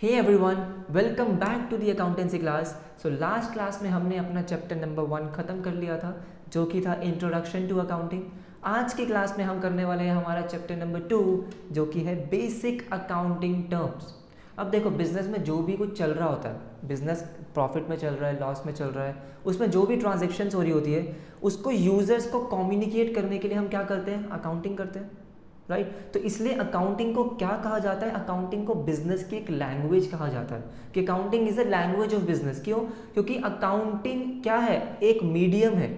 Hey everyone, welcome back to the accountancy class. So last class में हमने अपना chapter number 1 ख़त्म कर लिया था, जो कि था इंट्रोडक्शन टू अकाउंटिंग। आज की क्लास में हम करने वाले हैं हमारा चैप्टर नंबर 2, जो कि है बेसिक अकाउंटिंग टर्म्स। अब देखो, बिजनेस में जो भी कुछ चल रहा होता है, बिजनेस प्रॉफिट में चल रहा है, लॉस में चल रहा है, उसमें जो भी ट्रांजेक्शन्स हो रही होती है, उसको यूजर्स को कम्युनिकेट करने के लिए हम क्या करते हैं? अकाउंटिंग करते हैं, राइट। तो इसलिए अकाउंटिंग को क्या कहा जाता है? अकाउंटिंग को बिजनेस की एक लैंग्वेज कहा जाता है कि accounting is a language of business. क्यों? क्योंकि अकाउंटिंग क्या है? एक मीडियम है,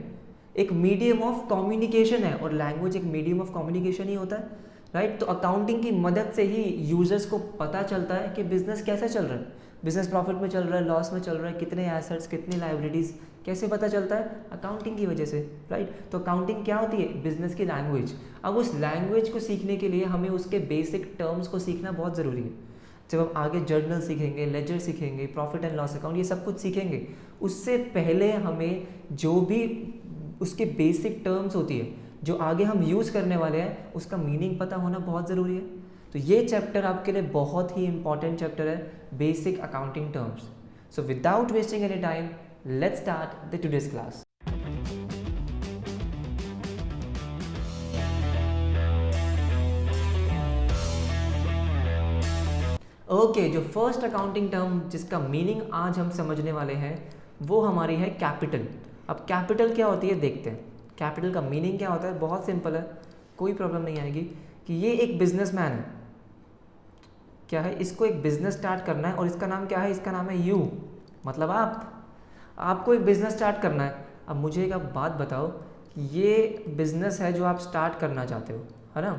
एक मीडियम ऑफ कम्युनिकेशन है, और लैंग्वेज एक मीडियम ऑफ कम्युनिकेशन ही होता है, राइट। तो अकाउंटिंग की मदद से ही यूजर्स को पता चलता है कि बिजनेस कैसे चल रहा है, बिजनेस प्रॉफिट में चल रहा है, लॉस में चल रहा है, कितने एसेट्स, कितनी लाइबिलिटीज़, कैसे पता चलता है? अकाउंटिंग की वजह से, राइट। तो अकाउंटिंग क्या होती है? बिजनेस की लैंग्वेज। अब उस लैंग्वेज को सीखने के लिए हमें उसके बेसिक टर्म्स को सीखना बहुत ज़रूरी है। जब हम आगे जर्नल सीखेंगे, लेजर सीखेंगे, प्रॉफिट एंड लॉस अकाउंट, ये सब कुछ सीखेंगे, उससे पहले हमें जो भी उसके बेसिक टर्म्स होती है, जो आगे हम यूज़ करने वाले हैं, उसका मीनिंग पता होना बहुत ज़रूरी है। तो ये चैप्टर आपके लिए बहुत ही इंपॉर्टेंट चैप्टर है, basic accounting terms. So without wasting any time, let's start the today's class. Okay, जो फर्स्ट अकाउंटिंग टर्म जिसका मीनिंग आज हम समझने वाले हैं, वो हमारी है कैपिटल। अब कैपिटल क्या होती है देखते हैं। कैपिटल का मीनिंग क्या होता है? बहुत सिंपल है, कोई प्रॉब्लम नहीं आएगी। कि ये एक बिजनेसमैन है, क्या है? इसको एक बिजनेस स्टार्ट करना है, और इसका नाम क्या है? इसका नाम है यू, मतलब आपको एक बिज़नेस स्टार्ट करना है। अब मुझे एक आप बात बताओ कि ये बिज़नेस है जो आप स्टार्ट करना चाहते हो, है ना।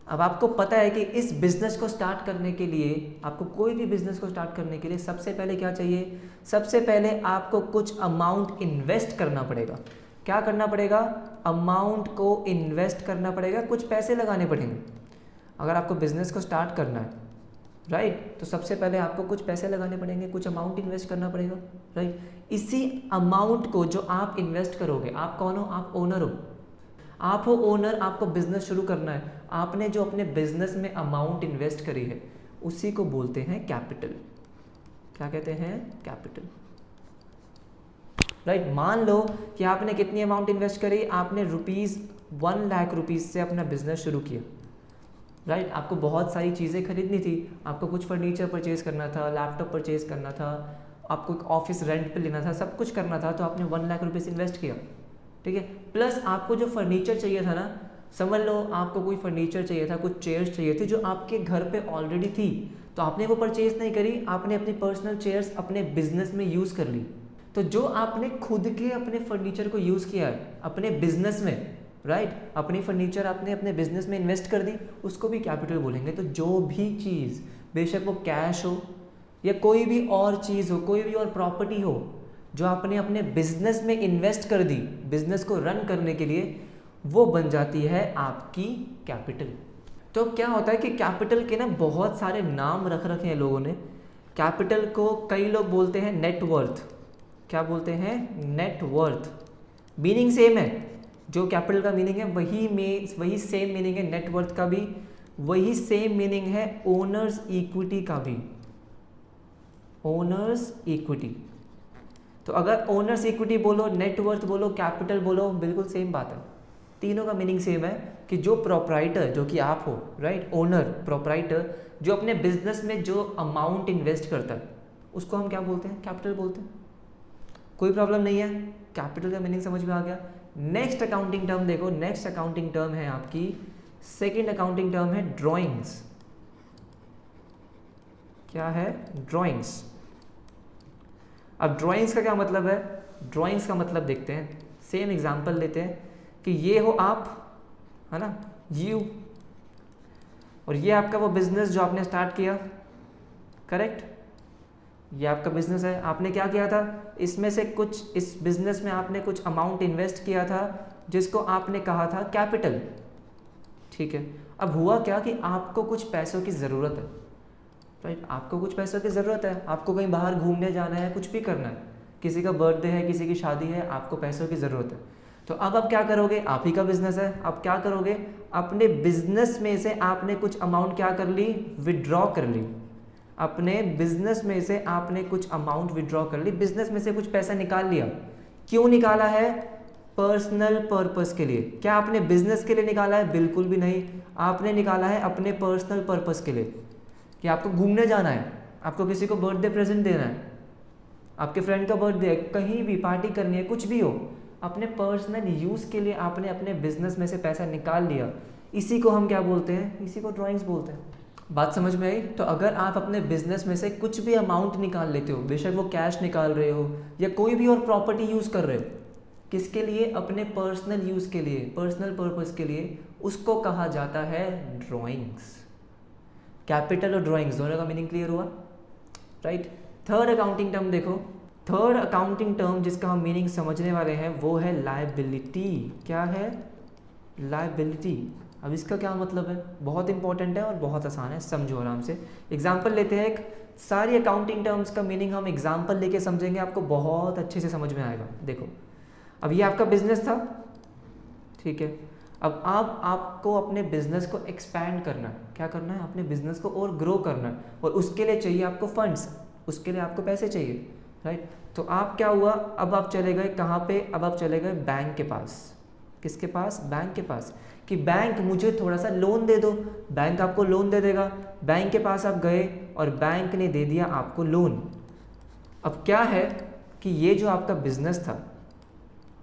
अब आपको पता है कि इस बिज़नेस को स्टार्ट करने के लिए, आपको कोई भी बिज़नेस को स्टार्ट करने के लिए सबसे पहले क्या चाहिए? सबसे पहले आपको कुछ अमाउंट इन्वेस्ट करना पड़ेगा। क्या करना पड़ेगा? अमाउंट को इन्वेस्ट करना पड़ेगा, कुछ पैसे लगाने पड़ेंगे। अगर आपको बिज़नेस को स्टार्ट करना है, राइट, तो सबसे पहले आपको कुछ पैसे लगाने पड़ेंगे, कुछ अमाउंट इन्वेस्ट करना पड़ेगा, राइट। इसी अमाउंट को जो आप इन्वेस्ट करोगे, आप कौन हो? आप ओनर हो, आप हो ओनर। आपको बिजनेस शुरू करना है, आपने जो अपने बिजनेस में अमाउंट इन्वेस्ट करी है, उसी को बोलते हैं कैपिटल। क्या कहते हैं? Capital, right. मान लो कि आपने कितनी अमाउंट इन्वेस्ट करी? आपने ₹1 लाख से अपना बिजनेस शुरू किया, राइट। आपको बहुत सारी चीज़ें खरीदनी थी, आपको कुछ फर्नीचर परचेज़ करना था, लैपटॉप परचेज़ करना था, आपको एक ऑफिस रेंट पे लेना था, सब कुछ करना था, तो आपने ₹1 लाख इन्वेस्ट किया, ठीक है। प्लस आपको जो फर्नीचर चाहिए था ना, समझ लो आपको कोई फर्नीचर चाहिए था, कुछ चेयर्स चाहिए थी जो आपके घर पे ऑलरेडी थी, तो आपने वो परचेज़ नहीं करी, आपने अपनी पर्सनल चेयर्स अपने बिजनेस में यूज़ कर ली। तो जो आपने खुद के अपने फर्नीचर को यूज़ किया है अपने बिजनेस में, राइट, अपनी फर्नीचर आपने अपने बिजनेस में इन्वेस्ट कर दी, उसको भी कैपिटल बोलेंगे। तो जो भी चीज़, बेशक वो कैश हो या कोई भी और चीज़ हो, कोई भी और प्रॉपर्टी हो, जो आपने अपने बिजनेस में इन्वेस्ट कर दी बिजनेस को रन करने के लिए, वो बन जाती है आपकी कैपिटल। तो क्या होता है कि कैपिटल के ना बहुत सारे नाम रख रखे हैं लोगों ने। कैपिटल को कई लोग बोलते हैं नेटवर्थ। क्या बोलते हैं? नेटवर्थ। मीनिंग सेम है, जो कैपिटल का मीनिंग है वही सेम मीनिंग है नेटवर्थ का भी, वही सेम मीनिंग है ओनर्स इक्विटी का भी। ओनर्स इक्विटी, तो अगर ओनर्स इक्विटी बोलो, नेटवर्थ बोलो, कैपिटल बोलो, बिल्कुल सेम बात है, तीनों का मीनिंग सेम है। कि जो प्रोप्राइटर, जो कि आप हो, राइट, ओनर, प्रोप्राइटर, जो अपने बिजनेस में जो अमाउंट इन्वेस्ट करता है, उसको हम क्या बोलते हैं? कैपिटल बोलते हैं। कोई प्रॉब्लम नहीं है, कैपिटल का मीनिंग समझ में आ गया। नेक्स्ट अकाउंटिंग टर्म देखो, नेक्स्ट अकाउंटिंग टर्म है आपकी, सेकंड अकाउंटिंग टर्म है ड्राइंग्स। क्या है? ड्राइंग्स। अब ड्राइंग्स का क्या मतलब है? ड्राइंग्स का मतलब देखते हैं, सेम एग्जांपल लेते हैं कि ये हो आप, है ना, यू, और ये आपका वो बिजनेस जो आपने स्टार्ट किया, करेक्ट। ये आपका बिजनेस है, आपने क्या किया था? इसमें से कुछ, इस बिजनेस में आपने कुछ अमाउंट इन्वेस्ट किया था, जिसको आपने कहा था कैपिटल, ठीक है। अब हुआ क्या कि आपको कुछ पैसों की ज़रूरत है, राइट, आपको कुछ पैसों की ज़रूरत है, आपको कहीं बाहर घूमने जाना है, कुछ भी करना है, किसी का बर्थडे है, किसी की शादी है, आपको पैसों की ज़रूरत है। तो अब आप क्या करोगे? आप ही का बिजनेस है, अब क्या करोगे? अपने बिजनेस में से आपने कुछ अमाउंट क्या कर ली? विड्रॉ कर ली। अपने बिजनेस में से आपने कुछ अमाउंट विड्रॉ कर ली, बिजनेस में से कुछ पैसा निकाल लिया। क्यों निकाला है? पर्सनल पर्पस के लिए। क्या आपने बिजनेस के लिए निकाला है? बिल्कुल भी नहीं, आपने निकाला है अपने पर्सनल पर्पस के लिए, कि आपको घूमने जाना है, आपको किसी को बर्थडे प्रेजेंट देना है, आपके फ्रेंड का बर्थडे है, कहीं भी पार्टी करनी है, कुछ भी हो, अपने पर्सनल यूज़ के लिए आपने अपने बिजनेस में से पैसा निकाल लिया। इसी को हम क्या बोलते हैं? इसी को ड्राइंग्स बोलते हैं। बात समझ में आई? तो अगर आप अपने बिजनेस में से कुछ भी अमाउंट निकाल लेते हो, बेशक वो कैश निकाल रहे हो या कोई भी और प्रॉपर्टी यूज़ कर रहे हो, किसके लिए? अपने पर्सनल यूज़ के लिए, पर्सनल पर्पस के लिए, उसको कहा जाता है ड्राइंग्स। कैपिटल और ड्राइंग्स दोनों का मीनिंग क्लियर हुआ, राइट? थर्ड अकाउंटिंग टर्म देखो, थर्ड अकाउंटिंग टर्म जिसका हम मीनिंग समझने वाले हैं वो है लायबिलिटी। क्या है? लायबिलिटी। अब इसका क्या मतलब है? बहुत इंपॉर्टेंट है और बहुत आसान है, समझो आराम से। एग्जाम्पल लेते हैं एक, सारी अकाउंटिंग टर्म्स का मीनिंग हम एग्जाम्पल लेके समझेंगे, आपको बहुत अच्छे से समझ में आएगा। देखो, अब ये आपका बिजनेस था, ठीक है। अब आपको अपने बिजनेस को एक्सपैंड करना है। क्या करना है? अपने बिजनेस को और ग्रो करना है, और उसके लिए चाहिए आपको फंड्स, उसके लिए आपको पैसे चाहिए, राइट? तो आप क्या हुआ, अब आप चले गए कहाँ पे? अब आप चले गए बैंक के पास। किसके पास? बैंक के पास, कि बैंक मुझे थोड़ा सा लोन दे दो। बैंक आपको लोन दे देगा। बैंक के पास आप गए और बैंक ने दे दिया आपको लोन। अब क्या है कि ये जो आपका बिजनेस था,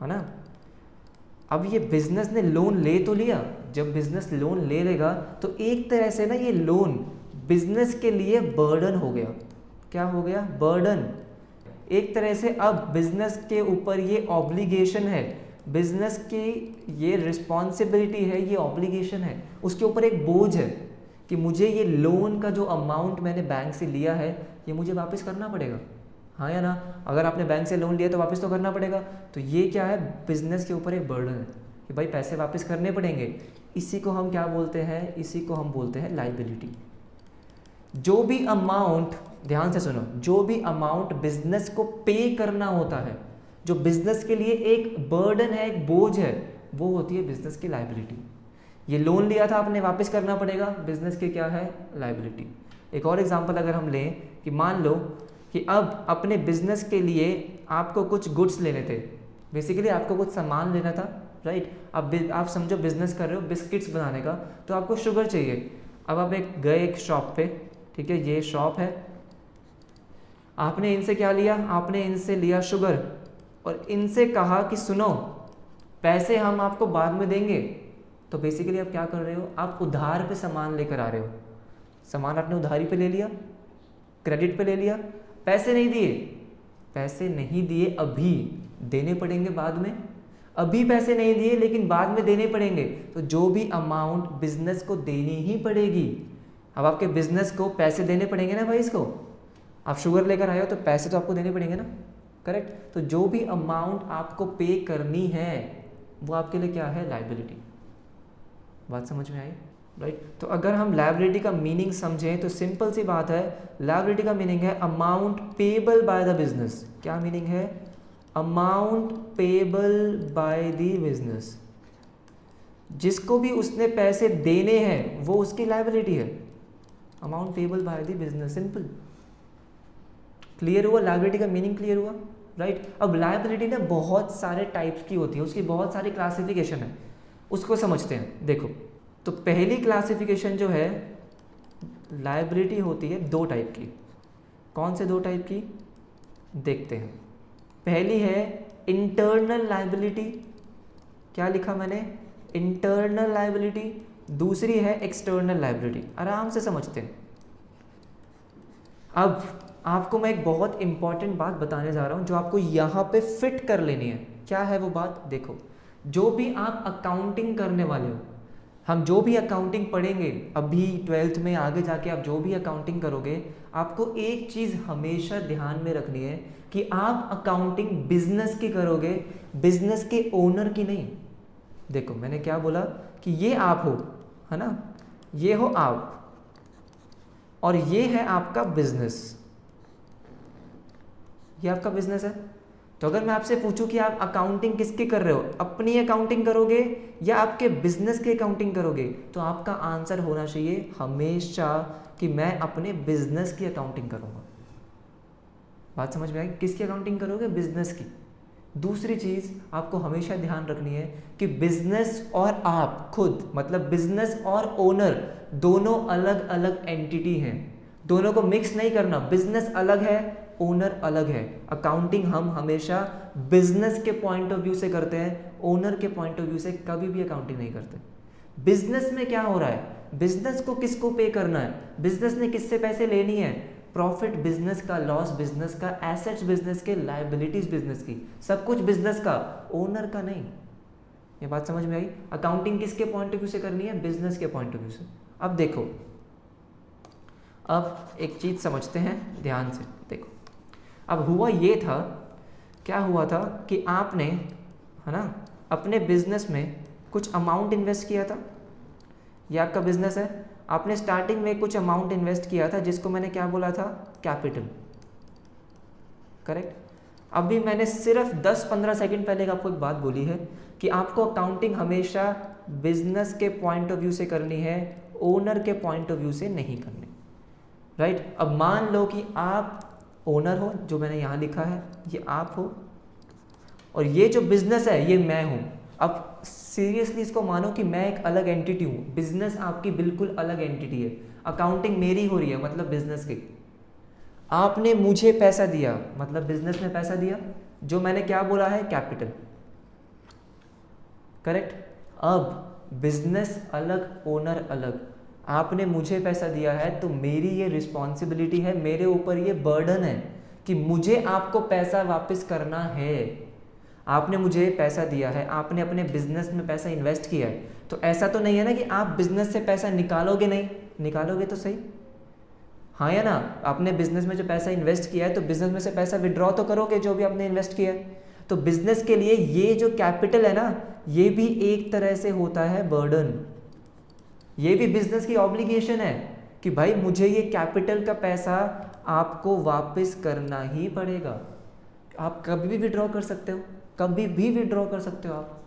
है ना, अब ये बिजनेस ने लोन ले तो लिया। जब बिजनेस लोन ले लेगा तो एक तरह से ना ये लोन बिजनेस के लिए बर्डन हो गया। क्या हो गया? बर्डन। एक तरह से अब बिजनेस के ऊपर ये ऑब्लिगेशन है, बिजनेस की ये रिस्पॉन्सिबिलिटी है, ये ऑब्लिगेशन है, उसके ऊपर एक बोझ है कि मुझे ये लोन का जो अमाउंट मैंने बैंक से लिया है ये मुझे वापस करना पड़ेगा। हाँ या ना? अगर आपने बैंक से लोन लिया तो वापस तो करना पड़ेगा। तो ये क्या है? बिजनेस के ऊपर एक बर्डन है कि भाई पैसे वापस करने पड़ेंगे। इसी को हम क्या बोलते हैं? इसी को हम बोलते हैं लायबिलिटी। जो भी अमाउंट, ध्यान से सुनो, जो भी अमाउंट बिजनेस को पे करना होता है, जो बिजनेस के लिए एक बर्डन है, एक बोझ है, वो होती है बिजनेस की लायबिलिटी। ये लोन लिया था आपने, वापस करना पड़ेगा, बिजनेस की क्या है? लायबिलिटी। एक और एग्जांपल अगर हम लें कि मान लो कि अब अपने बिजनेस के लिए आपको कुछ गुड्स लेने थे, बेसिकली आपको कुछ सामान लेना था, राइट? अब आप समझो बिजनेस कर रहे हो बिस्किट्स बनाने का, तो आपको शुगर चाहिए। अब आप गए एक शॉप पे, ठीक है, ये शॉप है, आपने इनसे क्या लिया? आपने इनसे लिया शुगर, और इनसे कहा कि सुनो पैसे हम आपको बाद में देंगे। तो बेसिकली आप क्या कर रहे हो? आप उधार पे सामान लेकर आ रहे हो। सामान आपने उधारी पे ले लिया, क्रेडिट पे ले लिया, पैसे नहीं दिए। पैसे नहीं दिए, अभी देने पड़ेंगे बाद में। अभी पैसे नहीं दिए लेकिन बाद में देने पड़ेंगे। तो जो भी अमाउंट बिजनेस को देनी ही पड़ेगी। अब आपके बिजनेस को पैसे देने पड़ेंगे ना भाई, इसको आप शुगर लेकर आए हो तो पैसे तो आपको देने पड़ेंगे ना, करेक्ट? तो जो भी अमाउंट आपको पे करनी है वो आपके लिए क्या है? लायबिलिटी। बात समझ में आई, राइट? तो अगर हम लायबिलिटी का मीनिंग समझें तो सिंपल सी बात है, लायबिलिटी का मीनिंग है amount payable by the business. क्या मीनिंग है? Amount payable by the business. जिसको भी उसने पैसे देने हैं वो उसकी लायबिलिटी है। Amount payable by the business, simple. Clear हुआ? लायबिलिटी का मीनिंग क्लियर हुआ, राइट? अब लायबिलिटी ना बहुत सारे टाइप्स की होती है, उसकी बहुत सारी क्लासिफिकेशन है, उसको समझते हैं। देखो, तो पहली क्लासिफिकेशन जो है, लायबिलिटी होती है दो टाइप की। कौन से दो टाइप की? देखते हैं। पहली है इंटरनल लायबिलिटी। क्या लिखा मैंने? Internal liability. दूसरी है एक्सटर्नल लायबिलिटी। आराम से समझते हैं। अब आपको मैं एक बहुत इंपॉर्टेंट बात बताने जा रहा हूं जो आपको यहाँ पे फिट कर लेनी है। क्या है वो बात? देखो, जो भी आप अकाउंटिंग करने वाले हो, हम जो भी अकाउंटिंग पढ़ेंगे अभी 12th में, आगे जाके आप जो भी अकाउंटिंग करोगे, आपको एक चीज़ हमेशा ध्यान में रखनी है कि आप अकाउंटिंग बिजनेस की करोगे, बिजनेस के ओनर की नहीं। देखो, मैंने क्या बोला कि ये आप हो, है ना, ये हो आप, और ये है आपका बिजनेस। ये आपका बिजनेस है। तो अगर मैं आपसे पूछूं कि आप अकाउंटिंग किसकी कर रहे हो, अपनी अकाउंटिंग करोगे या आपके बिजनेस की अकाउंटिंग करोगे, तो आपका आंसर होना चाहिए हमेशा कि मैं अपने बिजनेस की अकाउंटिंग करूँगा। बात समझ में आई? किसकी अकाउंटिंग करोगे? बिजनेस की। दूसरी चीज़ आपको हमेशा ध्यान रखनी है कि बिजनेस और आप खुद, मतलब बिजनेस और ओनर दोनों अलग अलग एंटिटी हैं, दोनों को मिक्स नहीं करना। बिजनेस अलग है, ओनर अलग है। अकाउंटिंग हम हमेशा बिजनेस के पॉइंट ऑफ व्यू से करते हैं, ओनर के पॉइंट ऑफ व्यू से कभी भी अकाउंटिंग नहीं करते। बिजनेस में क्या हो रहा है, बिजनेस को किसको पे करना है, बिजनेस ने किससे पैसे लेनी है, प्रॉफिट बिजनेस का, लॉस बिजनेस का, एसेट्स बिजनेस के, लायबिलिटीज बिजनेस की, सब कुछ बिजनेस का, ओनर का नहीं। ये बात समझ में आई? अकाउंटिंग किसके पॉइंट ऑफ व्यू से करनी है? बिजनेस के पॉइंट ऑफ व्यू से। अब देखो, अब एक चीज़ समझते हैं ध्यान से। देखो, अब हुआ ये था, क्या हुआ था कि आपने, है ना, अपने बिजनेस में कुछ अमाउंट इन्वेस्ट किया था। ये आपका बिजनेस है, आपने स्टार्टिंग में कुछ अमाउंट इन्वेस्ट किया था जिसको मैंने क्या बोला था? कैपिटल। करेक्ट। अभी मैंने सिर्फ 10-15 सेकंड पहले आपको एक बात बोली है कि आपको अकाउंटिंग हमेशा बिजनेस के पॉइंट ऑफ व्यू से करनी है, ओनर के पॉइंट ऑफ व्यू से नहीं करनी। राइट। अब मान लो कि आप ओनर हो, जो मैंने यहाँ लिखा है ये आप हो, और ये जो बिजनेस है ये मैं हूँ। अब सीरियसली इसको मानो कि मैं एक अलग एंटिटी हूँ, बिजनेस आपकी बिल्कुल अलग एंटिटी है, अकाउंटिंग मेरी हो रही है, मतलब बिजनेस की। आपने मुझे पैसा दिया, मतलब बिजनेस में पैसा दिया, जो मैंने क्या बोला है? कैपिटल। करेक्ट। अब बिजनेस अलग, ओनर अलग। आपने मुझे पैसा दिया है तो मेरी ये रिस्पॉन्सिबिलिटी है, मेरे ऊपर ये बर्डन है कि मुझे आपको पैसा वापस करना है। आपने मुझे पैसा दिया है, आपने अपने बिजनेस में पैसा इन्वेस्ट किया है, तो ऐसा तो नहीं है ना कि आप बिजनेस से पैसा निकालोगे नहीं, निकालोगे तो सही, हाँ या ना? आपने बिजनेस में जो पैसा इन्वेस्ट किया है तो बिजनेस में से पैसा विड्रॉ तो करोगे जो भी आपने इन्वेस्ट किया है। तो बिजनेस के लिए ये जो कैपिटल है ना, ये भी एक तरह से होता है बर्डन। ये भी बिजनेस की ऑब्लिगेशन है कि भाई मुझे ये कैपिटल का पैसा आपको वापस करना ही पड़ेगा। आप कभी भी विड्रॉ कर सकते हो, कभी भी विड्रॉ कर सकते हो आप।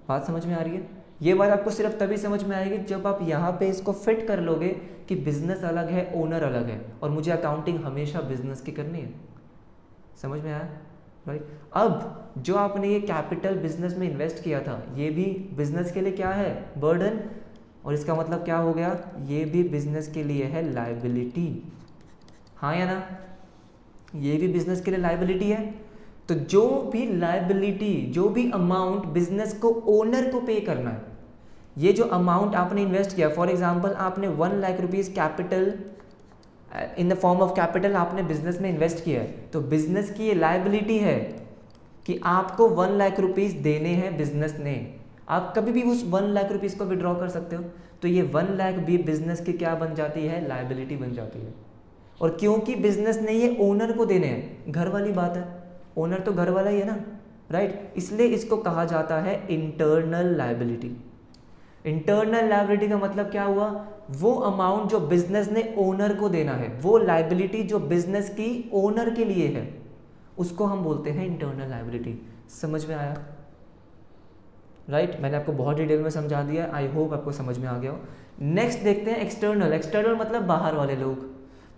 बात समझ में आ रही है? ये बात आपको सिर्फ तभी समझ में आएगी जब आप यहाँ पे इसको फिट कर लोगे कि बिजनेस अलग है, ओनर अलग है, और मुझे अकाउंटिंग हमेशा बिजनेस की करनी है। समझ में आया? राइट। अब जो आपने ये कैपिटल बिजनेस में इन्वेस्ट किया था, ये भी बिजनेस के लिए क्या है? बर्डन। और इसका मतलब क्या हो गया? ये भी बिजनेस के लिए है लायबिलिटी, हाँ या ना? ये भी बिजनेस के लिए लायबिलिटी है। तो जो भी लायबिलिटी, जो भी अमाउंट बिजनेस को, ओनर को पे करना है, ये जो अमाउंट आपने इन्वेस्ट किया, फॉर एग्जांपल आपने 1 lakh rupees capital, in the form of capital आपने बिजनेस में इन्वेस्ट किया है, तो बिजनेस की ये लायबिलिटी है कि आपको 1 लाख रुपीज़ देने हैं बिजनेस ने। आप कभी भी उस 1 लाख रुपीज़ को विड्रॉ कर सकते हो, तो ये 1 लाख भी बिजनेस की क्या बन जाती है? लायबिलिटी बन जाती है। और क्योंकि बिजनेस ने ये ओनर को देने हैं, घर वाली बात है, ओनर तो घर वाला ही है ना, राइट? इसलिए इसको कहा जाता है इंटरनल लायबिलिटी। इंटरनल लायबिलिटी का मतलब क्या हुआ? वो अमाउंट जो बिजनेस ने ओनर को देना है, वो लायबिलिटी जो बिजनेस की ओनर के लिए है, उसको हम बोलते हैं इंटरनल लायबिलिटी। समझ में आया? राइट। मैंने आपको बहुत डिटेल में समझा दिया, आई होप आपको समझ में आ गया हो। नेक्स्ट देखते हैं एक्सटर्नल। एक्सटर्नल मतलब बाहर वाले लोग।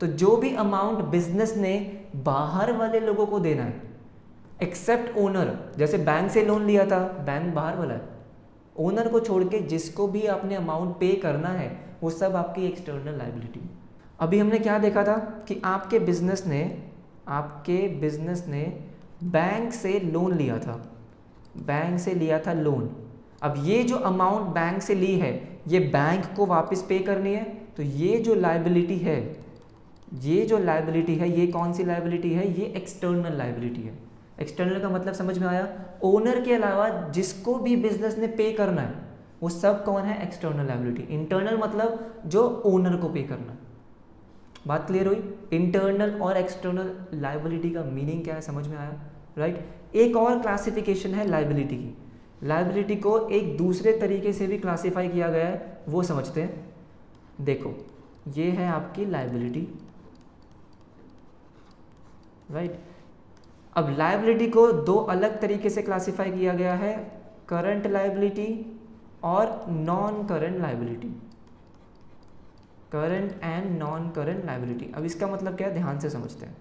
तो जो भी अमाउंट बिजनेस ने बाहर वाले लोगों को देना है, एक्सेप्ट ओनर, जैसे बैंक से लोन लिया था, बैंक बाहर वाला है, ओनर को छोड़ के जिसको भी आपने अमाउंट पे करना है वो सब आपकी एक्सटर्नल लायबिलिटी। अभी हमने क्या देखा था कि आपके बिजनेस ने बैंक से लोन लिया था, बैंक से लिया था लोन। अब ये जो अमाउंट बैंक से ली है ये बैंक को वापस पे करनी है, तो ये जो लायबिलिटी है, ये कौन सी लायबिलिटी है? ये एक्सटर्नल लायबिलिटी है। एक्सटर्नल का मतलब समझ में आया? ओनर के अलावा जिसको भी बिजनेस ने पे करना है वो सब कौन है? External liability. इंटरनल मतलब जो ओनर को पे करना है। बात क्लियर हुई? इंटरनल और एक्सटर्नल लायबिलिटी का मीनिंग क्या है, समझ में आया? राइट। एक और क्लासिफिकेशन है लायबिलिटी की। लायबिलिटी को एक दूसरे तरीके से भी क्लासीफाई किया गया है, वो समझते हैं। देखो, ये है आपकी लायबिलिटी, राइट। अब लायबिलिटी को दो अलग तरीके से क्लासिफाई किया गया है, करंट लायबिलिटी और non current liability, current and non current liability. अब इसका मतलब क्या है, ध्यान से समझते हैं,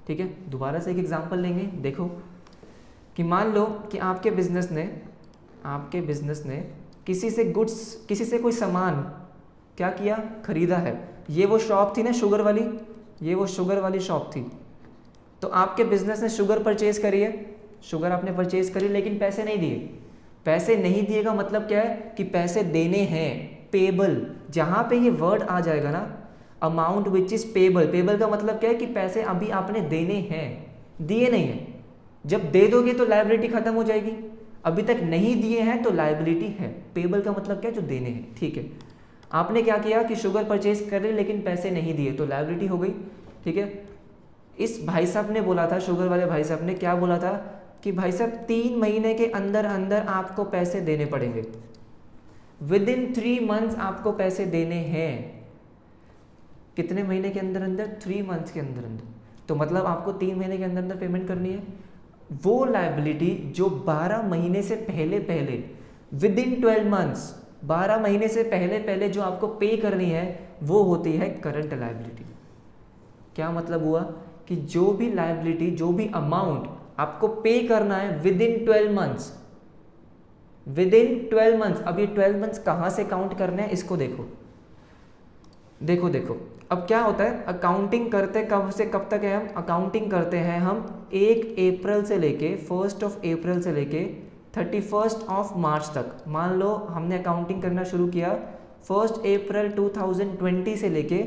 ठीक है। दोबारा से एक एग्जांपल लेंगे। देखो कि मान लो कि आपके बिजनेस ने किसी से गुड्स, किसी से कोई सामान क्या किया, खरीदा है। ये वो शॉप थी ना शुगर वाली, ये वो शुगर वाली शॉप थी। तो आपके बिजनेस ने शुगर परचेज करी है, शुगर आपने परचेज करी, लेकिन पैसे नहीं दिए। पैसे नहीं दिए का मतलब क्या है कि पैसे देने हैं, पेबल। जहाँ पे ये वर्ड आ जाएगा ना, amount which is payable, payable का मतलब क्या है कि पैसे अभी आपने देने हैं, दिए नहीं है। जब दे दोगे तो लायबिलिटी खत्म हो जाएगी, अभी तक नहीं दिए हैं तो लायबिलिटी है। पेबल का मतलब क्या है, जो देने हैं, ठीक है। आपने क्या किया कि शुगर परचेज कर ली लेकिन पैसे नहीं दिए, तो लायबिलिटी हो गई, ठीक है। इस भाई साहब ने बोला था, शुगर वाले भाई साहब ने क्या बोला था कि भाई साहब 3 महीने के अंदर अंदर आपको पैसे देने पड़ेंगे, विद इन 3 मंथ्स आपको पैसे देने हैं। कितने महीने के अंदर अंदर, 3 मंथ्स के अंदर अंदर। तो मतलब आपको 3 महीने के अंदर अंदर पेमेंट करनी है। वो लायबिलिटी जो 12 महीने से पहले पहले, विद इन 12 मंथ्स, 12 महीने से पहले पहले जो आपको पे करनी है, वो होती है करंट लायबिलिटी। क्या मतलब हुआ कि जो भी लायबिलिटी, जो भी अमाउंट आपको पे करना है with in 12 months, with in 12 months. अब ये 12 मंथ्स कहाँ से काउंट करने हैं, इसको देखो देखो देखो। अब क्या होता है, अकाउंटिंग करते कब से कब तक है, हम अकाउंटिंग करते हैं हम 1 अप्रैल से लेके 1 अप्रैल से लेके 31 मार्च तक। मान लो हमने अकाउंटिंग करना शुरू किया 1 अप्रैल 2020 से लेके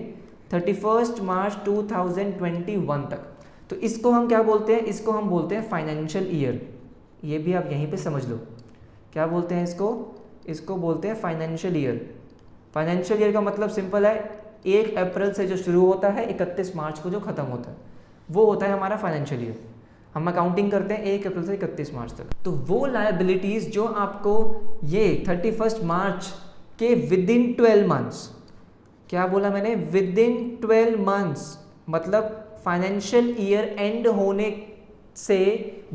31 मार्च 2021 तक। तो इसको हम क्या बोलते हैं, इसको हम बोलते हैं फाइनेंशियल ईयर। ये भी आप यहीं पे समझ लो, क्या बोलते हैं इसको, इसको बोलते हैं फाइनेंशियल ईयर। फाइनेंशियल ईयर का मतलब सिंपल है, 1 अप्रैल से जो शुरू होता है 31 मार्च को जो खत्म होता है, वो होता है हमारा फाइनेंशियल ईयर। हम अकाउंटिंग करते हैं 1 अप्रैल से 31 मार्च तक। तो वो लायबिलिटीज जो आपको ये 31 मार्च के विद इन 12 मंथ्स, क्या बोला मैंने, विद इन 12 मंथ्स, मतलब फाइनेंशियल ईयर एंड होने से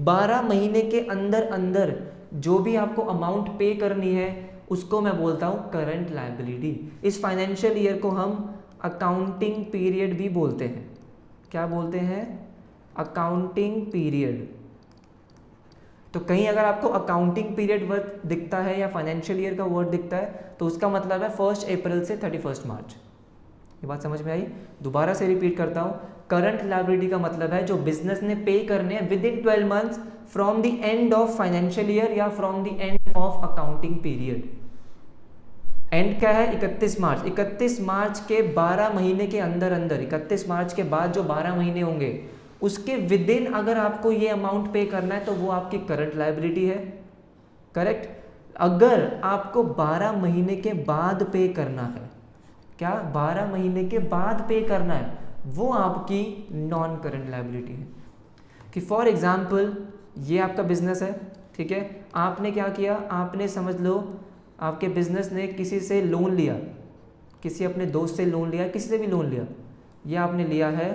12 महीने के अंदर अंदर जो भी आपको अमाउंट पे करनी है, उसको मैं बोलता हूँ करंट लायबिलिटी। इस फाइनेंशियल ईयर को हम अकाउंटिंग पीरियड भी बोलते हैं। क्या बोलते हैं, अकाउंटिंग पीरियड। तो कहीं अगर आपको अकाउंटिंग पीरियड वर्ड दिखता है या फाइनेंशियल ईयर का वर्ड दिखता है, तो उसका मतलब है 1 अप्रैल से 31 मार्च। ये बात समझ में आई? दोबारा से रिपीट करता हूँ, करंट लायबिलिटी का मतलब है जो बिजनेस ने पे करने हैं within 12 months from the end of financial year या from the end of accounting period. And क्या है, 31 मार्च। 31 मार्च के 12 महीने के अंदर अंदर, 31 मार्च के बाद जो 12 महीने होंगे उसके विद इन अगर आपको ये अमाउंट पे करना है तो वो आपकी करंट लायबिलिटी है, करेक्ट। अगर आपको 12 महीने के बाद पे करना है, क्या 12 महीने के बाद पे करना है, वो आपकी नॉन करंट लायबिलिटी है। कि फॉर एग्जाम्पल ये आपका बिजनेस है, ठीक है। आपने क्या किया, आपने समझ लो आपके बिजनेस ने किसी से लोन लिया, किसी अपने दोस्त से लोन लिया, किसी से भी लोन लिया, ये आपने लिया है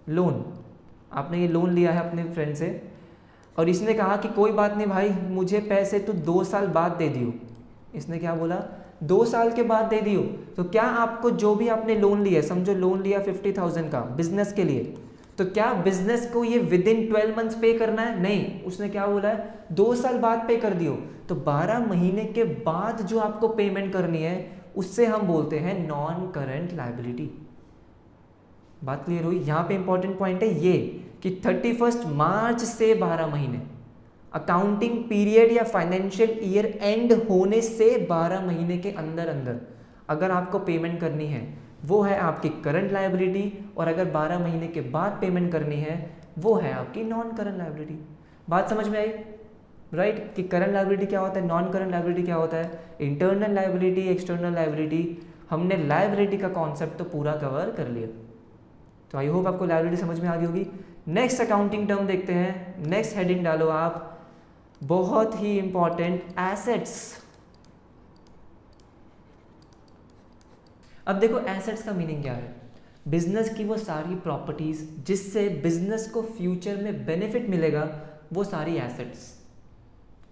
लोन, आपने ये लोन लिया है अपने फ्रेंड से, और इसने कहा कि कोई बात नहीं भाई, मुझे पैसे तो 2 साल बाद दे दियो। इसने क्या बोला, 2 साल के बाद दे दियो। तो क्या आपको जो भी आपने लोन लिया, समझो लोन लिया 50,000 का बिजनेस के लिए, तो क्या बिजनेस को ये विद इन 12 मंथ्स पे करना है? नहीं, उसने क्या बोला है, 2 साल बाद पे कर दियो। तो 12 महीने के बाद जो आपको पेमेंट करनी है उससे हम बोलते हैं नॉन करंट लायबिलिटी। बात क्लियर हुई? यहाँ पे इंपॉर्टेंट पॉइंट है ये कि 31 मार्च से 12 महीने, अकाउंटिंग पीरियड या फाइनेंशियल ईयर एंड होने से 12 महीने के अंदर अंदर अगर आपको पेमेंट करनी है, वो है आपकी करंट लायबिलिटी, और अगर 12 महीने के बाद पेमेंट करनी है वो है आपकी नॉन करंट लायबिलिटी। बात समझ में आई? राइट, कि करंट लायबिलिटी क्या होता है, नॉन करंट लायबिलिटी क्या होता है, इंटरनल लायबिलिटी, एक्सटर्नल लायबिलिटी। हमने लायबिलिटी का कॉन्सेप्ट तो पूरा कवर कर लिया। तो आई होप आपको लायबिलिटी समझ में आ गई होगी। नेक्स्ट अकाउंटिंग टर्म देखते हैं, नेक्स्ट हेडिंग डालो आप, बहुत ही इंपॉर्टेंट, एसेट्स। अब देखो एसेट्स का मीनिंग क्या है। बिजनेस की वो सारी प्रॉपर्टीज जिससे बिजनेस को फ्यूचर में बेनिफिट मिलेगा, वो सारी एसेट्स।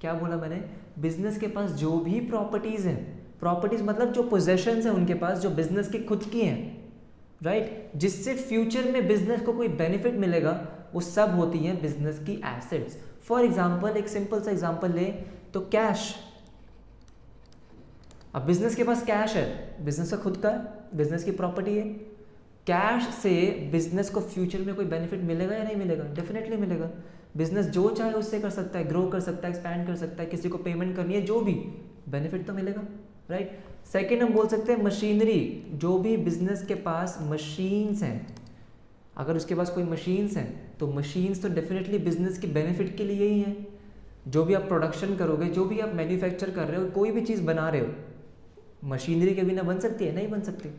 क्या बोला मैंने? बिजनेस के पास जो भी प्रॉपर्टीज हैं, प्रॉपर्टीज मतलब जो पोजेशंस हैं उनके पास, जो बिजनेस की खुद की हैं, राइट, जिससे फ्यूचर में बिजनेस को कोई बेनिफिट मिलेगा, वो सब होती हैं बिजनेस की एसेट्स। फॉर एग्जाम्पल, एक सिंपल सा एग्जाम्पल ले तो कैश। अब बिजनेस के पास कैश है, बिजनेस का खुद का है, बिजनेस की प्रॉपर्टी है। कैश से बिजनेस को फ्यूचर में कोई बेनिफिट मिलेगा या नहीं मिलेगा? डेफिनेटली मिलेगा। बिजनेस जो चाहे उससे कर सकता है, ग्रो कर सकता है, एक्सपैंड कर सकता है, किसी को पेमेंट करनी है, जो भी बेनिफिट तो मिलेगा, राइट। सेकेंड हम बोल सकते हैं मशीनरी। जो भी बिजनेस के पास मशीन्स हैं, अगर उसके पास कोई मशीन्स हैं तो मशीन्स तो डेफिनेटली बिजनेस के बेनिफिट के लिए ही हैं। जो भी आप प्रोडक्शन करोगे, जो भी आप मैन्युफैक्चर कर रहे हो, कोई भी चीज़ बना रहे हो, मशीनरी के बिना बन सकती है? नहीं बन सकती।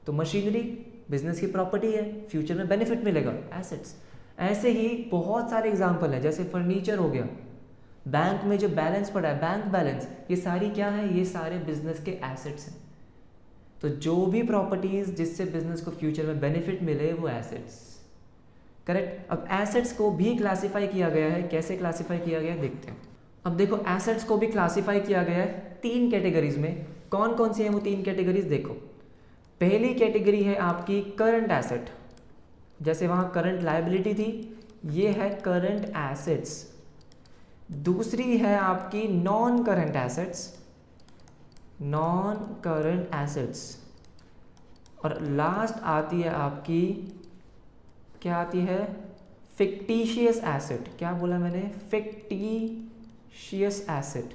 तो मशीनरी बिजनेस की प्रॉपर्टी है, फ्यूचर में बेनिफिट मिलेगा, एसेट्स। ऐसे ही बहुत सारे एग्जांपल हैं, जैसे फर्नीचर हो गया, बैंक में जो बैलेंस पड़ा है, बैंक बैलेंस, ये सारी क्या है? ये सारे बिजनेस के एसेट्स हैं। तो जो भी प्रॉपर्टीज जिससे बिजनेस को फ्यूचर में बेनिफिट मिले, वो एसेट्स, करेक्ट। अब एसेट्स को भी क्लासीफाई किया गया है। कैसे क्लासीफाई किया गया है देखते हैं। अब देखो, एसेट्स को भी क्लासीफाई किया गया है 3 कैटेगरीज में। कौन कौन सी हैं वो 3 कैटेगरीज? देखो, पहली कैटेगरी है आपकी करंट एसेट, जैसे वहाँ करंट लायबिलिटी थी, ये है करंट एसेट्स। दूसरी है आपकी non current assets, non current assets. और लास्ट आती है आपकी, क्या आती है? Fictitious asset. क्या बोला मैंने? Fictitious asset.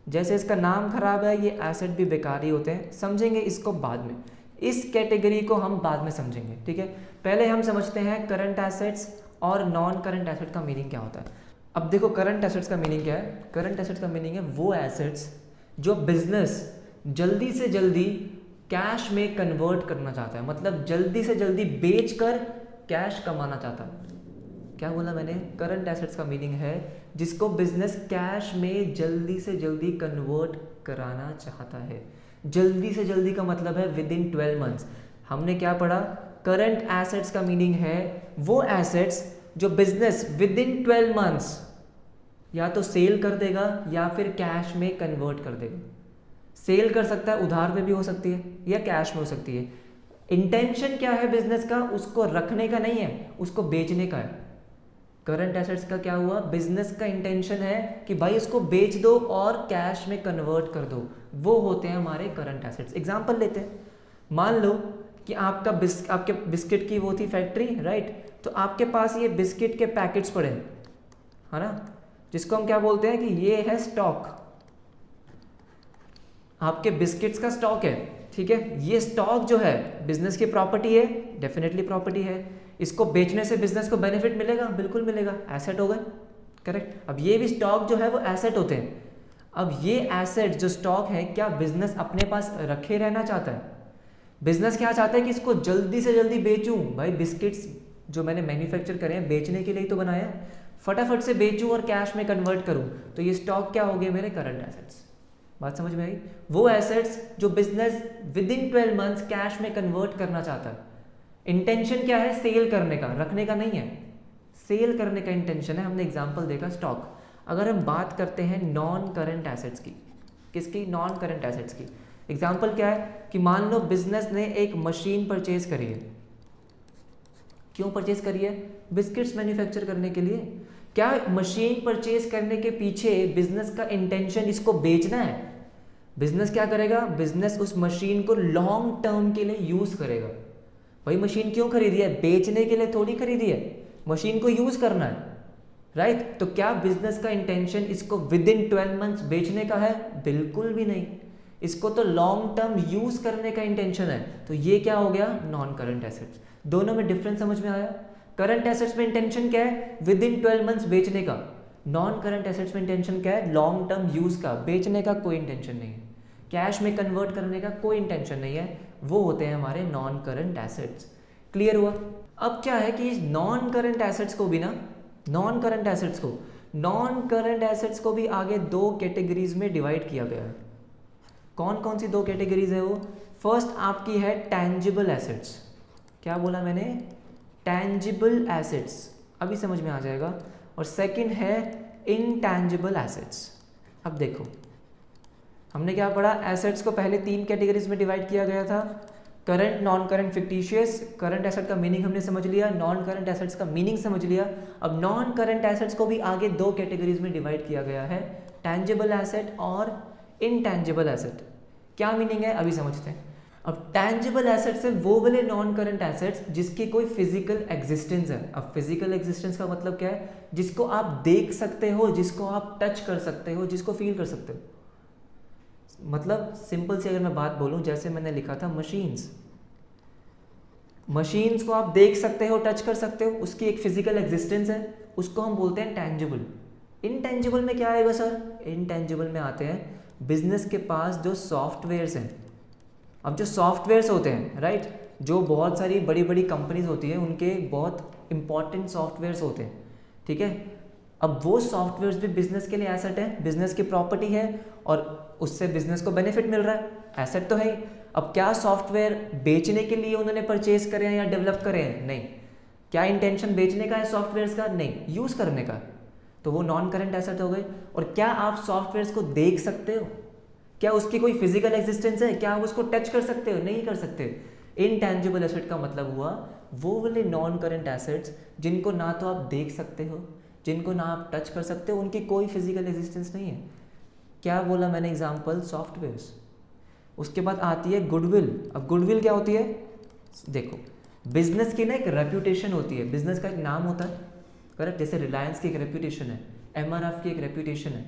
जैसे इसका नाम खराब है, ये एसेट भी बेकार ही होते हैं, समझेंगे इसको बाद में। इस कैटेगरी को हम बाद में समझेंगे, ठीक है। पहले हम समझते हैं करंट एसेट्स और नॉन करंट एसेट का मीनिंग क्या होता है। अब देखो, करंट एसेट्स का मीनिंग क्या है? करंट एसेट्स का मीनिंग है वो एसेट्स जो बिजनेस जल्दी से जल्दी कैश में कन्वर्ट करना चाहता है, मतलब जल्दी से जल्दी बेचकर कैश कमाना चाहता है। क्या बोला मैंने? करंट एसेट्स का मीनिंग है जिसको बिजनेस कैश में जल्दी से जल्दी कन्वर्ट कराना चाहता है। जल्दी से जल्दी का मतलब है विद इन 12 मंथ्स। हमने क्या पढ़ा? करंट एसेट्स का मीनिंग है वो एसेट्स जो बिजनेस विद इन 12 मंथ्स या तो सेल कर देगा या फिर कैश में कन्वर्ट कर देगा। सेल कर सकता है, उधार पे भी हो सकती है या कैश में हो सकती है। इंटेंशन क्या है बिजनेस का? उसको रखने का नहीं है, उसको बेचने का है। करंट एसेट्स का क्या हुआ? बिजनेस का इंटेंशन है कि भाई इसको बेच दो और कैश में कन्वर्ट कर दो, वो होते हैं हमारे करंट एसेट्स। एग्जांपल लेते हैं, मान लो कि आपके बिस्किट की वो थी फैक्ट्री, राइट। तो आपके पास ये बिस्किट के पैकेट्स पड़े हैं, है ना, जिसको हम क्या बोलते हैं कि ये है स्टॉक। आपके बिस्किट्स का स्टॉक है, ठीक है। ये स्टॉक जो है बिजनेस की प्रॉपर्टी है, डेफिनेटली प्रॉपर्टी है। इसको बेचने से बिजनेस को बेनिफिट मिलेगा, बिल्कुल मिलेगा, एसेट हो गए, करेक्ट। अब ये भी स्टॉक जो है वो एसेट होते हैं। अब ये एसेट जो स्टॉक है, क्या बिजनेस अपने पास रखे रहना चाहता है? बिजनेस क्या चाहता है कि इसको जल्दी से जल्दी बेचूं। भाई बिस्किट्स जो मैंने मैन्युफैक्चर करे हैं बेचने के लिए तो बनाया, फटाफट से बेचूं और कैश में कन्वर्ट करूं, तो ये स्टॉक क्या हो गए? मेरे करंट एसेट्स। बात समझ में आई? वो एसेट्स जो business with in 12 months cash में कन्वर्ट करना चाहता है। इंटेंशन क्या है? सेल करने का, रखने का नहीं है, सेल करने का इंटेंशन है। हमने एग्जांपल देखा स्टॉक। अगर हम बात करते हैं नॉन करंट एसेट्स की, किसकी? नॉन करंट एसेट्स की। एग्जांपल क्या है कि मान लो बिजनेस ने एक मशीन परचेज करी है। क्यों परचेज करी है? बिस्किट्स मैन्युफैक्चर करने के लिए। क्या मशीन परचेज करने के पीछे बिजनेस का इंटेंशन इसको बेचना है? बिजनेस क्या करेगा? बिजनेस उस मशीन को लॉन्ग टर्म के लिए यूज करेगा। भाई मशीन क्यों खरीदी है? बेचने के लिए थोड़ी खरीदी है, मशीन को यूज करना है, राइट। तो क्या बिजनेस का इंटेंशन इसको विद इन 12 मंथ्स बेचने का है? बिल्कुल भी नहीं, इसको तो लॉन्ग टर्म यूज करने का इंटेंशन है। तो ये क्या हो गया? Non current assets. दोनों में डिफरेंस समझ में आया? करंट एसेट्स में इंटेंशन क्या है? विद इन 12 मंथ्स बेचने का। नॉन करंट एसेट्स में इंटेंशन क्या है? लॉन्ग टर्म यूज का, बेचने का कोई इंटेंशन नहीं है, कैश में कन्वर्ट करने का कोई इंटेंशन नहीं है। वो होते हैं हमारे नॉन करंट एसेट्स। क्लियर हुआ? अब क्या है कि नॉन करंट एसेट्स को भी ना, नॉन करंट एसेट्स को भी आगे 2 कैटेगरीज में डिवाइड किया गया है। कौन कौन सी 2 कैटेगरीज है वो? फर्स्ट आपकी है टैंजिबल एसेट्स। क्या बोला मैंने, टैंजिबल एसेट्स, अभी समझ में आ जाएगा। और सेकंड है इनटैंजिबल एसेट्स। अब देखो हमने क्या पढ़ा, एसेट्स को पहले 3 कैटेगरीज में डिवाइड किया गया था, current, non current, fictitious. Current asset का मीनिंग हमने समझ लिया, नॉन करंट एसेट्स का मीनिंग समझ लिया। अब नॉन करंट एसेट्स को भी आगे 2 कैटेगरीज में डिवाइड किया गया है, टैंजिबल एसेट और इनटैंजिबल एसेट। क्या मीनिंग है अभी समझते हैं। अब टैंजिबल एसेट्स है वो वाले नॉन करंट एसेट्स जिसकी कोई फिजिकल एग्जिस्टेंस है। अब फिजिकल एग्जिस्टेंस का मतलब क्या है, जिसको आप देख सकते हो, जिसको आप टच कर सकते हो, जिसको फील कर सकते हो। मतलब सिंपल सी अगर मैं बात बोलूं, जैसे मैंने लिखा था मशीन्स, मशीन्स को आप देख सकते हो, टच कर सकते हो, उसकी एक फिजिकल एग्जिस्टेंस है, उसको हम बोलते हैं टैंजिबल। इनटैंजिबल में क्या आएगा सर, इनटैंजिबल में आते हैं बिजनेस के पास जो सॉफ्टवेयर्स हैं। अब जो सॉफ्टवेयर्स होते हैं राइट, जो बहुत सारी बड़ी बड़ी कंपनीज होती है उनके बहुत इंपॉर्टेंट सॉफ्टवेयर्स होते हैं, ठीक है। अब वो सॉफ्टवेयर्स भी बिजनेस के लिए एसेट है, बिजनेस की प्रॉपर्टी है और उससे बिजनेस को बेनिफिट मिल रहा है, एसेट तो है ही। अब क्या सॉफ्टवेयर बेचने के लिए उन्होंने परचेज करे हैं या डेवलप करे हैं, नहीं। क्या इंटेंशन बेचने का है सॉफ्टवेयर्स का, नहीं, यूज़ करने का, तो वो नॉन करंट एसेट हो गए। और क्या आप सॉफ्टवेयर्स को देख सकते हो, क्या उसकी कोई फिजिकल एग्जिस्टेंस है, क्या आप उसको टच कर सकते हो, नहीं कर सकते। इनटैंजिबल एसेट का मतलब हुआ वो वाले नॉन करंट एसेट्स जिनको ना तो आप देख सकते हो, जिनको ना आप टच कर सकते हो, उनकी कोई फिजिकल एग्जिस्टेंस नहीं है। क्या बोला मैंने, एग्जाम्पल सॉफ्टवेयर्स। उसके बाद आती है गुडविल। अब गुडविल क्या होती है, देखो बिजनेस की ना एक रेप्यूटेशन होती है, बिजनेस का एक नाम होता है, करेक्ट। जैसे रिलायंस की एक रेप्यूटेशन है, MRF की एक रेप्यूटेशन है,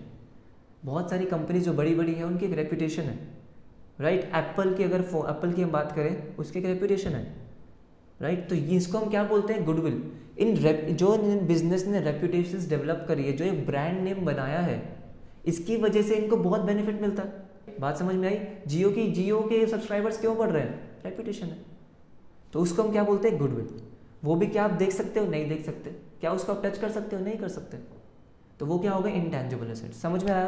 बहुत सारी कंपनी जो बड़ी बड़ी है उनकी एक रेप्यूटेशन है, राइट। एप्पल की अगर एप्पल की हम बात करें उसकी एक रेप्यूटेशन है, राइट। तो ये इसको हम क्या बोलते हैं, गुडविल। जो बिजनेस ने रेप्यूटेशंस डेवलप करी है, जो एक ब्रांड नेम बनाया है, इसकी वजह से इनको बहुत बेनिफिट मिलता है। बात समझ में आई। जियो के सब्सक्राइबर्स क्यों बढ़ रहे हैं, रेप्यूटेशन है, तो उसको हम क्या बोलते हैं, गुडविल। वो भी क्या आप देख सकते हो, नहीं देख सकते। क्या उसको आप टच कर सकते हो, नहीं कर सकते। तो वो क्या होगा, इनटैंजिबल एसेट। समझ में आया।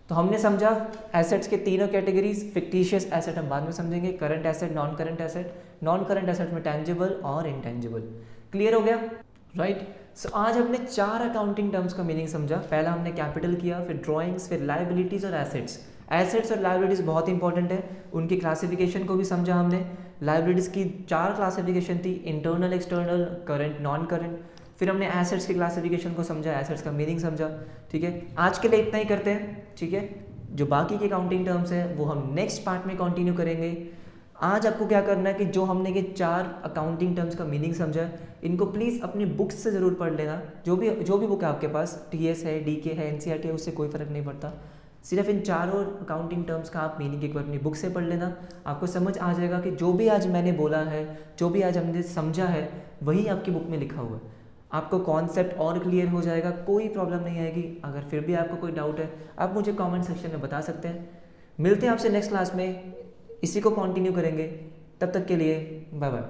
तो हमने समझा एसेट्स के तीनों कैटेगरीज। फिक्टिशियस एसेट हम बाद में समझेंगे, current asset, non current asset. Non current asset में टैंजिबल और इनटैंजिबल। क्लियर हो गया, राइट। सो आज हमने 4 अकाउंटिंग टर्म्स का मीनिंग समझा। पहला हमने कैपिटल किया, फिर ड्राइंग्स, फिर लायबिलिटीज और एसेट्स। एसेट्स और लायबिलिटीज बहुत इंपॉर्टेंट है, उनकी क्लासिफिकेशन को भी समझा हमने। लायबिलिटीज की 4 क्लासिफिकेशन थी, internal, external, current, non current. फिर हमने एसेट्स की क्लासिफिकेशन को समझा, एसेट्स का मीनिंग समझा, ठीक है। आज के लिए इतना ही करते हैं, ठीक है। जो बाकी के अकाउंटिंग टर्म्स हैं वो हम नेक्स्ट पार्ट में कंटिन्यू करेंगे। आज आपको क्या करना है कि जो हमने ये 4 अकाउंटिंग टर्म्स का मीनिंग समझा, इनको प्लीज़ अपनी बुक्स से ज़रूर पढ़ लेना। जो भी बुक है आपके पास, TS है, DK है, NCERT है, उससे कोई फ़र्क नहीं पड़ता। सिर्फ इन 4 अकाउंटिंग टर्म्स का आप मीनिंग एक बार अपनी बुक से पढ़ लेना। आपको समझ आ जाएगा कि जो भी आज मैंने बोला है, जो भी आज हमने समझा है, वही आपकी बुक में लिखा हुआ है। आपको कॉन्सेप्ट और क्लियर हो जाएगा, कोई प्रॉब्लम नहीं आएगी। अगर फिर भी आपको कोई डाउट है, आप मुझे कमेंट सेक्शन में बता सकते हैं। मिलते हैं आपसे नेक्स्ट क्लास में, इसी को कंटिन्यू करेंगे। तब तक के लिए बाय बाय।